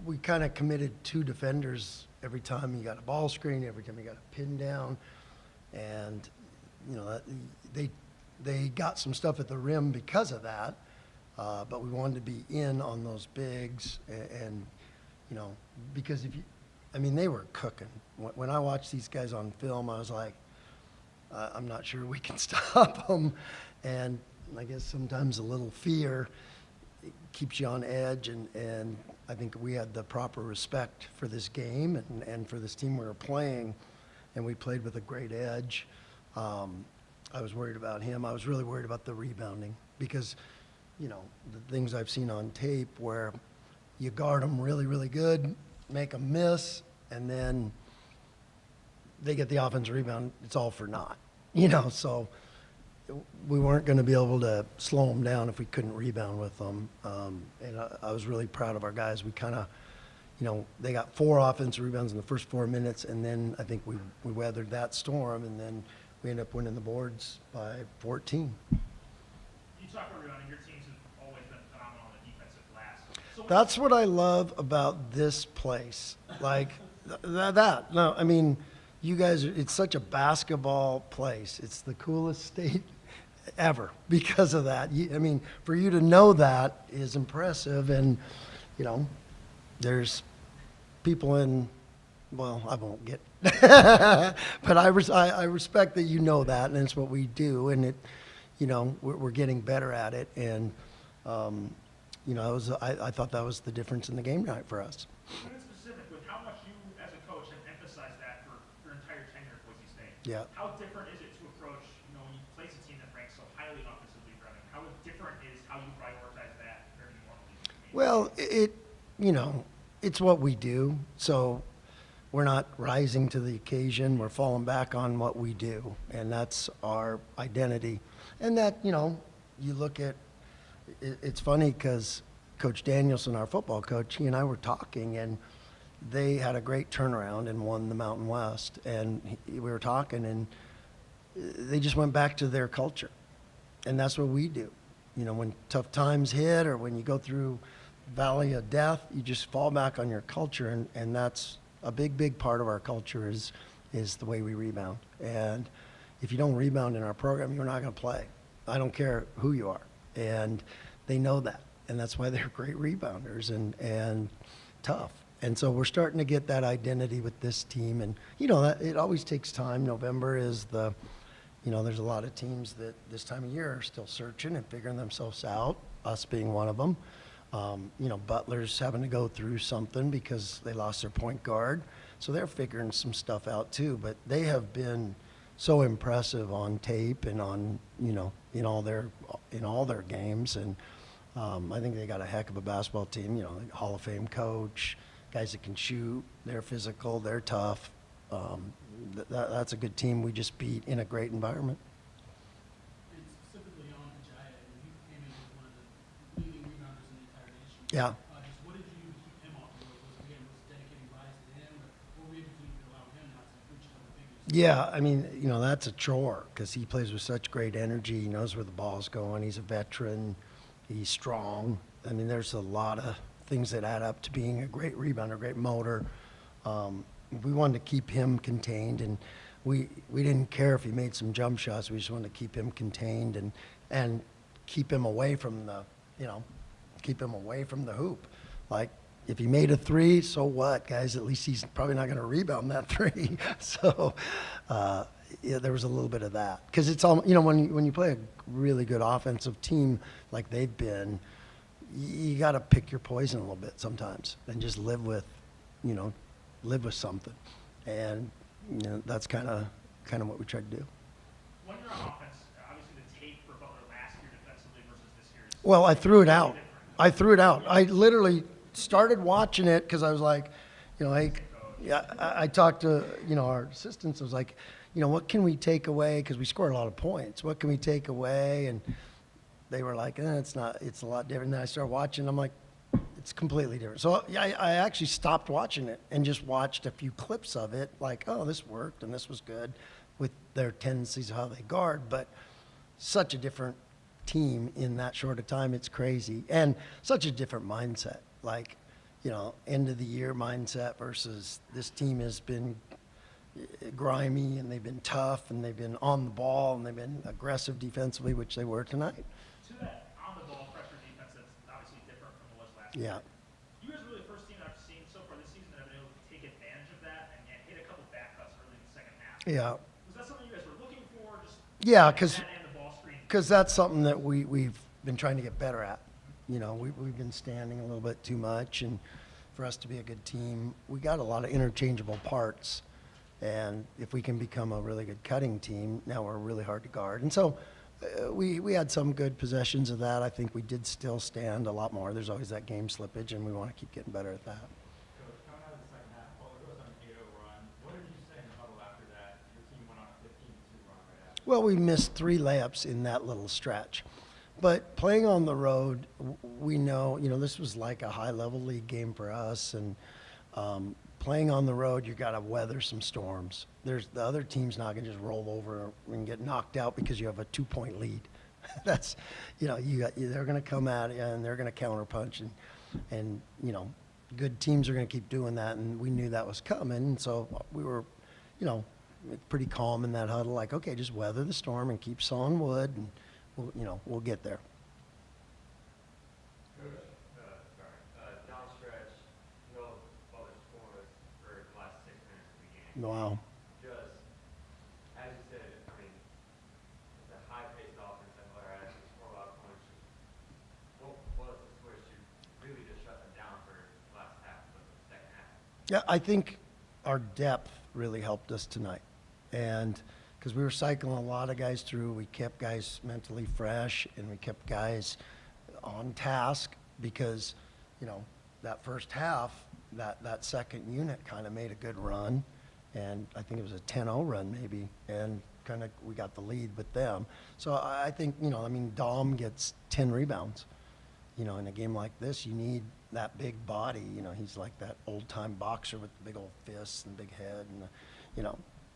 We kind of committed 2 defenders every time you got a ball screen, every time you got a pin down. And, they got some stuff at the rim because of that. But we wanted to be in on those bigs and because they were cooking. When I watched these guys on film, I was like, I'm not sure we can stop them. And I guess sometimes a little fear keeps you on edge. And I think we had the proper respect for this game and for this team we were playing. And we played with a great edge. I was worried about him. I was really worried about the rebounding because, the things I've seen on tape where you guard them really, really good, make them miss, and then they get the offensive rebound. It's all for naught, so we weren't going to be able to slow them down if we couldn't rebound with them. And I was really proud of our guys. We kind of, they got 4 offensive rebounds in the first 4 minutes, and then I think we weathered that storm, and then we ended up winning the boards by 14. You talk about rebounding. Your teams have always been phenomenal on the defensive glass. So That's what I love about this place. Like that. No, you guys, it's such a basketball place. It's the coolest state ever because of that. For you to know that is impressive. And, there's people in, well, I won't get, but I respect that you know that, and it's what we do. And it, we're getting better at it. And, I thought that was the difference in the game night for us. In specific, with how much you as a coach have emphasized that for your entire tenure at Boise State, Yeah. how different is it to approach, when you place a team that ranks so highly offensively running? How different is how you prioritize that compared to normally? Well, it's what we do. So we're not rising to the occasion. We're falling back on what we do, and that's our identity. And that, you look at, it's funny because Coach Danielson, our football coach, he and I were talking, and they had a great turnaround and won the Mountain West. And we were talking, and they just went back to their culture. And that's what we do. When tough times hit or when you go through valley of death, you just fall back on your culture. And that's a big, big part of our culture is the way we rebound. And if you don't rebound in our program, you're not going to play. I don't care who you are. And they know that. And that's why they're great rebounders and tough. And so we're starting to get that identity with this team. And, that it always takes time. November is there's a lot of teams that this time of year are still searching and figuring themselves out, us being one of them. Butler's having to go through something because they lost their point guard. So they're figuring some stuff out too. But they have been so impressive on tape and on, in all their games. And I think they got a heck of a basketball team, Hall of Fame coach, guys that can shoot, they're physical, they're tough. That's a good team we just beat in a great environment. And specifically on Ajayi, he came in as one of the leading rebounders in the entire nation. Yeah. Just what did you keep him off the board? Was dedicating bias to him, or what were you able to do to allow him not to reach double figures? Yeah, that's a chore because he plays with such great energy. He knows where the ball's going. He's a veteran. He's strong. There's a lot of things that add up to being a great rebounder, great motor. We wanted to keep him contained, and we didn't care if he made some jump shots. We just wanted to keep him contained and keep him away from the hoop. Like, if he made a 3, so what, guys? At least he's probably not going to rebound that 3. So, there was a little bit of that. Because it's all, when you play a really good offensive team like they've been, you got to pick your poison a little bit sometimes and just live with something. And, that's kind of what we tried to do. When you're on offense, obviously the tape for Butler last year defensively versus this year is Well, I threw it out. I literally started watching it because I was like, I talked to, our assistants. I was like, what can we take away? Because we scored a lot of points. What can we take away? And they were like, it's a lot different. And then I started watching. I'm like, it's completely different. So I actually stopped watching it and just watched a few clips of it. Like, oh, this worked and this was good with their tendencies of how they guard. But such a different team in that short of time. It's crazy. And such a different mindset. like, end of the year mindset versus this team has been grimy and they've been tough and they've been on the ball and they've been aggressive defensively, which they were tonight. To that on-the-ball pressure defense that's obviously different from what was last Yeah. year. You guys are really the first team I've seen so far this season that have been able to take advantage of that and hit a couple back cuts early in the second half. Yeah. Was that something you guys were looking for? Just Yeah, and the ball screen? because that's something that we've been trying to get better at. We've been standing a little bit too much, and for us to be a good team, we got a lot of interchangeable parts. And if we can become a really good cutting team, now we're really hard to guard. And so we had some good possessions of that. I think we did still stand a lot more. There's always that game slippage, and we want to keep getting better at that. Coach, coming out of the second half, Butler goes on an 8-0 run. What did you say in the huddle after that? Your team went on a 15-2 run right after. Well, we missed 3 layups in that little stretch. But playing on the road, we know, this was like a high-level league game for us. And playing on the road, you got to weather some storms. The other team's not going to just roll over and get knocked out because you have a 2-point lead. That's, they're going to come at you and they're going to counterpunch. And good teams are going to keep doing that. And we knew that was coming. And so we were, pretty calm in that huddle, like, okay, just weather the storm and keep sawing wood, and we'll get there. Coach, down stretch, no Butler scoreless for the last 6 minutes of the game. Wow. Just, as you said, I mean, it's a high-paced offense that Butler has. They score a lot of points. What was the switch to really just shut them down for the last half of the second half? Yeah, I think our depth really helped us tonight. And because we were cycling a lot of guys through, we kept guys mentally fresh and we kept guys on task because, that first half, that second unit kind of made a good run. And I think it was a 10-0 run maybe. And kind of we got the lead with them. So I think, Dom gets 10 rebounds. In a game like this, you need that big body. He's like that old-time boxer with the big old fists and big head. And,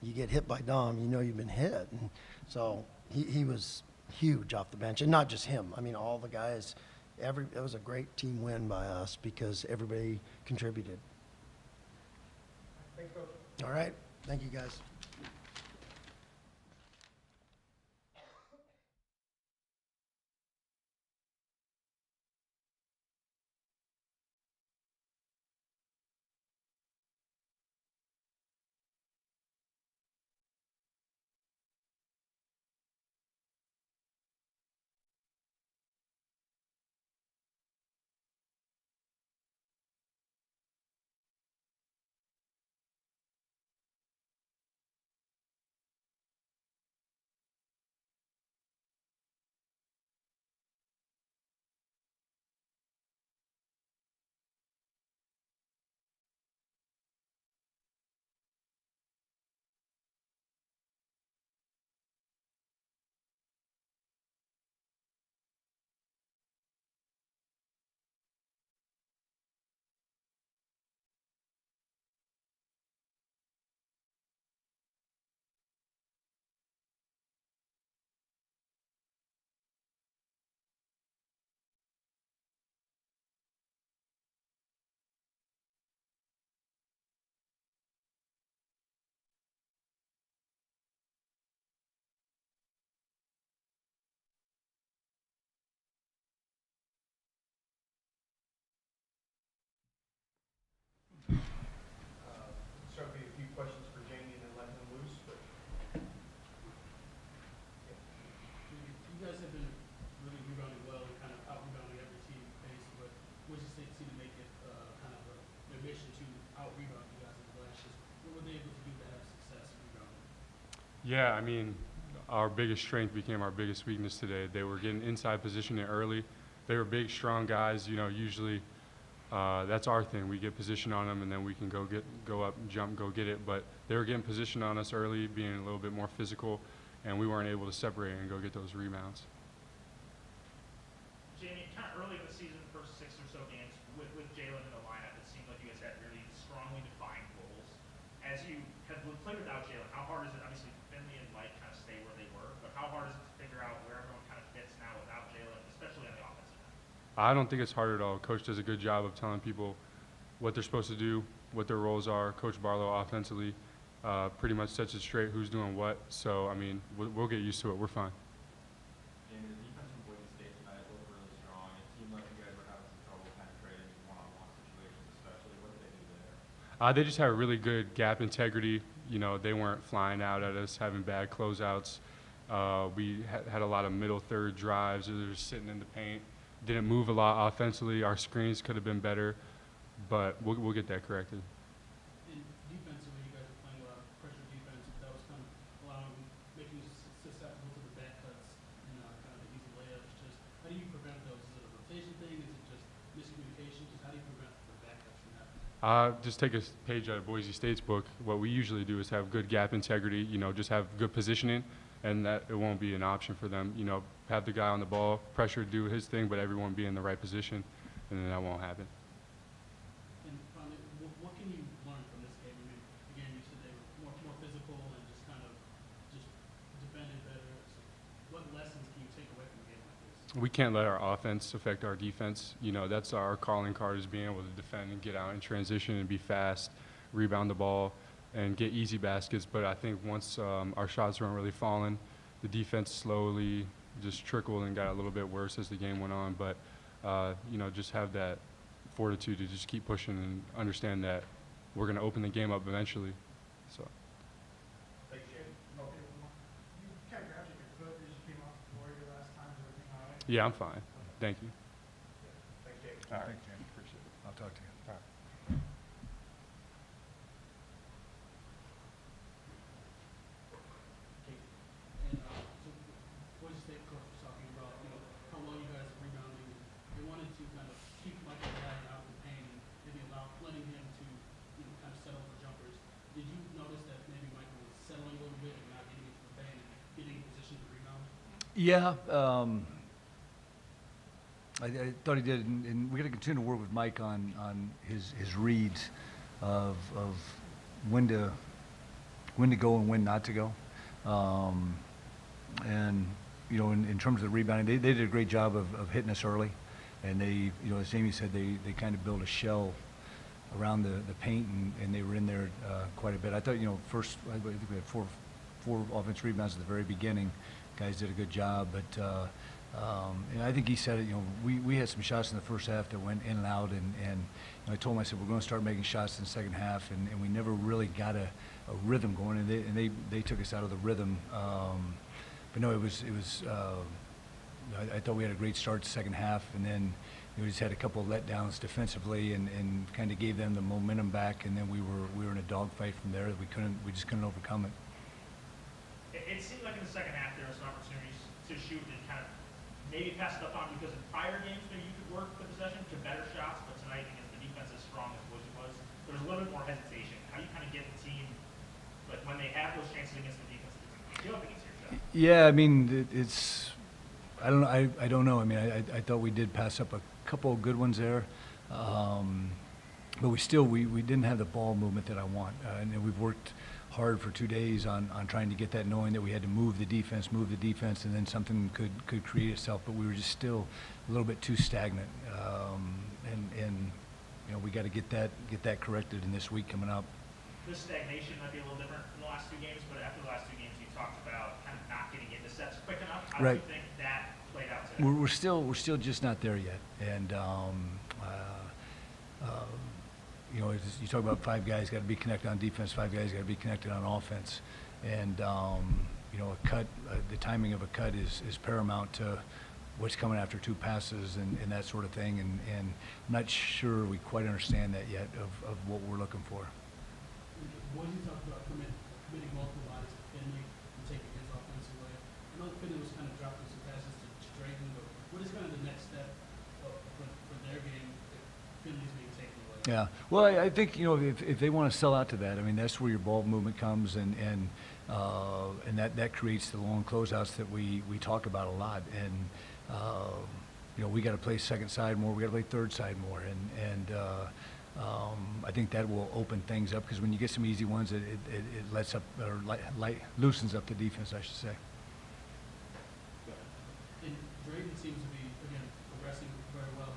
you get hit by Dom, you've been hit. And so he was huge off the bench. And not just him. All the guys, it was a great team win by us because everybody contributed. Thanks, Coach. All right. Thank you, guys. Start with a few questions for Jamie and then let him loose. But You guys have been really rebounding well and kind of out-rebounding every team you face, but what did you seem to make it kind of their mission to out-rebound you guys in the last years? What were they able to do to have success rebounding? Yeah, our biggest strength became our biggest weakness today. They were getting inside positioning early. They were big, strong guys. Usually that's our thing. We get position on them, and then we can go up, jump, go get it. But they were getting position on us early, being a little bit more physical, and we weren't able to separate and go get those rebounds. Jamie, kind of early in the season, the first 6 or so games, with Jalen in the lineup, it seemed like you guys had really strongly defined roles. As you have played without Jalen, how hard is it? Obviously, Finley and Light kind of stay where they were, but how hard is it to figure out where everyone kind of fits now without Jalen, especially on the offensive end? I don't think it's hard at all. Coach does a good job of telling people what they're supposed to do, what their roles are. Coach Barlow offensively pretty much sets it straight who's doing what. So, I mean, we'll get used to it. We're fine. Jamie, the defense from Boise State tonight looked really strong. It seemed like you guys were having some trouble penetrating in one-on-one situations, especially. What did they do there? They just have really good gap integrity. You know, they weren't flying out at us, having bad closeouts. We had a lot of middle third drives. They were just sitting in the paint. Didn't move a lot offensively. Our screens could have been better, but we'll get that corrected. And defensively, you guys are playing a lot of pressure defense. That was kind of allowing, making you susceptible to the back cuts and kind of the easy layups. Just how do you prevent those? Is it a rotation thing? Is it just miscommunication? Just how do you prevent the back cuts from happening? Just take a page out of Boise State's book. What we usually do is have good gap integrity, you know, just have good positioning, and that it won't be an option for them. You know, have the guy on the ball, pressure, do his thing, but everyone be in the right position, and then that won't happen. And finally, what can you learn from this game? I mean, again, you said they were more physical and just kind of just defended better. So what lessons can you take away from a game like this? We can't let our offense affect our defense. You know, that's our calling card, is being able to defend and get out in transition and be fast, rebound the ball, and get easy baskets. But I think once our shots weren't really falling, the defense slowly just trickled and got a little bit worse as the game went on. But, you know, just have that fortitude to just keep pushing and understand that we're going to open the game up eventually. So. You kind of grabbed your foot, you just came off the floor your last time, is everything all right? Yeah, I'm fine. Thank you. Thanks, Jake. All right. Thanks, Jamie. Appreciate it. I'll talk to you. All right. And so Boise State coach was talking about, you know, how well you guys are rebounding. They wanted to kind of keep Michael Madden out of the paint and maybe letting him to, you know, kind of settle for jumpers. Did you notice that maybe Michael was settling a little bit and not getting into the paint and getting in position to rebound? Yeah, I thought he did, and we got to continue to work with Mike on his reads of when to go and when not to go. And you know, in terms of the rebounding, they did a great job of hitting us early, and they, you know, as Amy said, they kind of built a shell around the paint, and they were in there quite a bit. I thought, you know, first I think we had four offensive rebounds at the very beginning. Guys did a good job, but and I think he said it. You know, we had some shots in the first half that went in and out, and you know, I told him, I said, we're going to start making shots in the second half, and we never really got a rhythm going, and they took us out of the rhythm. But no, it was. I thought we had a great start to the second half, and then you know, we just had a couple of letdowns defensively, and kind of gave them the momentum back, and then we were in a dogfight from there that we just couldn't overcome it. It seemed like in the second half there were some opportunities to shoot and kind of maybe pass it up on, because in prior games maybe you could work the possession to better shots, but tonight against the defense as strong as Boise was, there was a little bit more hesitation. How do you kind of get the team, like when they have those chances against the defense, to go up against your shot? Yeah, I mean, it's. I don't know. I don't know. I mean, I thought we did pass up a couple of good ones there, but we didn't have the ball movement that I want, and we've worked hard for 2 days on trying to get that, knowing that we had to move the defense, and then something could create itself. But we were just still a little bit too stagnant, and you know, we got to get that corrected in this week coming up. This stagnation might be a little different from the last two games, but after the last two games you talked about kind of not getting into sets quick enough. How do Right. you think that played out today? We're still just not there yet, and you know, you talk about 5 guys got to be connected on defense, 5 guys got to be connected on offense, and you know, the timing of a cut is paramount to what's coming after 2 passes and that sort of thing, and I'm not sure we quite understand that yet of what we're looking for. Boise talked about committing multiple bodies to Finley and taking his offense away. I know Finley was kind of dropping some passes to Drayton, but what is kind of the next step for their game if Finley's being taken away? Yeah, well, I think, you know, if they want to sell out to that, I mean, that's where your ball movement comes, and that creates the long closeouts that we talk about a lot. And you know, we got to play second side more, we got to play third side more, and I think that will open things up, because when you get some easy ones, it lets up, or loosens up the defense, I should say. And Drayton seems to be, again, progressing very well.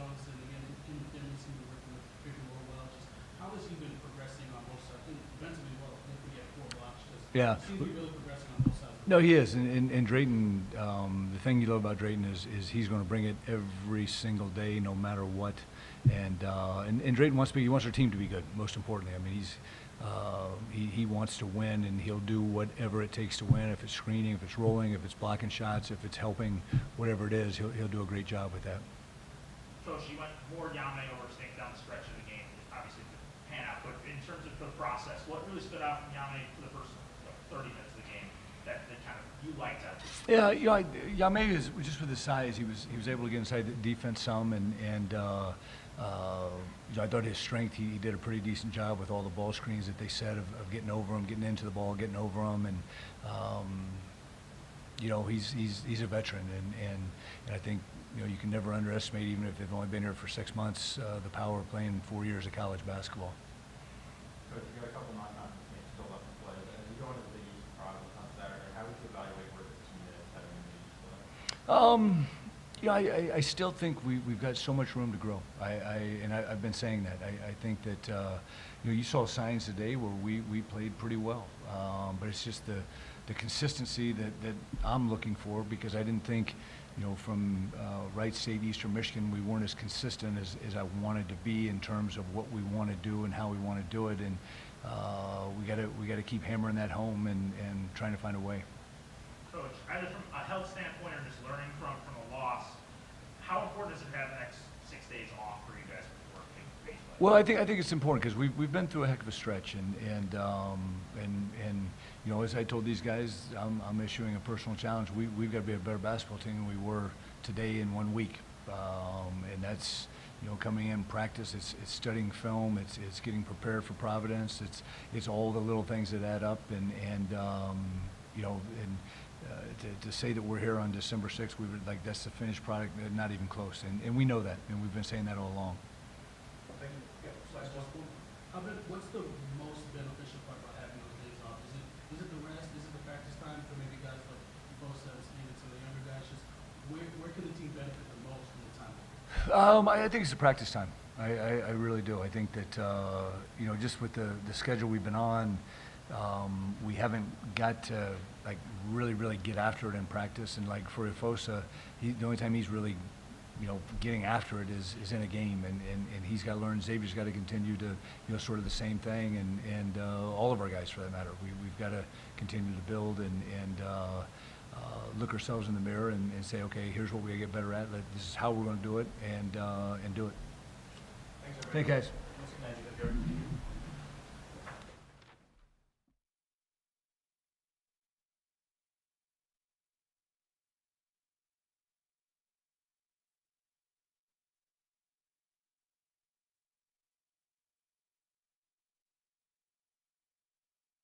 yourselves, and again, him and Dennis seem to be working with Victor real well. Just how has he been progressing on both sides? I think defensively, well, I think we get 4 blocks. Just Yeah. he seems to be really progressing on both sides. No, he is, and Drayton, the thing you love about Drayton is he's going to bring it every single day, no matter what. And Drayton wants our team to be good. Most importantly, I mean, he wants to win, and he'll do whatever it takes to win. If it's screening, if it's rolling, if it's blocking shots, if it's helping, whatever it is, he'll do a great job with that. Coach, you went more Yame over things down the stretch of the game, obviously didn't pan out, but in terms of the process, what really stood out from Yame for the first 30 minutes of the game that kind of you liked out? Yeah, you know, Yame is just with his size. He was able to get inside the defense some, and you know, I thought his strength. He did a pretty decent job with all the ball screens that they said of getting over him, getting into the ball, getting over him, and you know, he's a veteran, and I think, you know, you can never underestimate, even if they've only been here for 6 months, the power of playing 4 years of college basketball. Coach, you got a couple non-conference games still left to play, but as you go into the Big East Providence on Saturday, how would you evaluate where this team is heading into the East play? You know, I still think we've got so much room to grow. I've been saying that. I think that, you know, you saw signs today where we played pretty well. But it's just the consistency that I'm looking for, because I didn't think, you know, from Wright State, Eastern Michigan, we weren't as consistent as I wanted to be in terms of what we want to do and how we want to do it. And we got to keep hammering that home and trying to find a way. Coach, either from a health standpoint or just learning from a loss, how important is it to have the next 6 days off for you guys before baseball? Well, I think it's important, because we've been through a heck of a stretch, and you know, as I told these guys, I'm issuing a personal challenge. We've got to be a better basketball team than we were today in 1 week, and that's, you know, coming in practice. It's studying film. It's getting prepared for Providence. It's all the little things that add up, and you know, and to say that we're here on December 6th, we would, like, that's the finished product, not even close, and we know that, and we've been saying that all along. What's the most beneficial part about having those days off? Is it the rest? Is it the practice time for maybe guys like both sets, even some of the younger guys? Just where can the team benefit the most from the time? I think it's the practice time. I really do. I think that, you know, just with the schedule we've been on, we haven't got to, like, really get after it in practice. And like for Ifosa, the only time he's really, you know, getting after it is in a game, and he's got to learn. Xavier's got to continue to, you know, sort of the same thing, and all of our guys for that matter. We've got to continue to build and look ourselves in the mirror and say, okay, here's what we got to get better at. This is how we're going to do it, and do it. Thanks, everybody. Thank you, guys.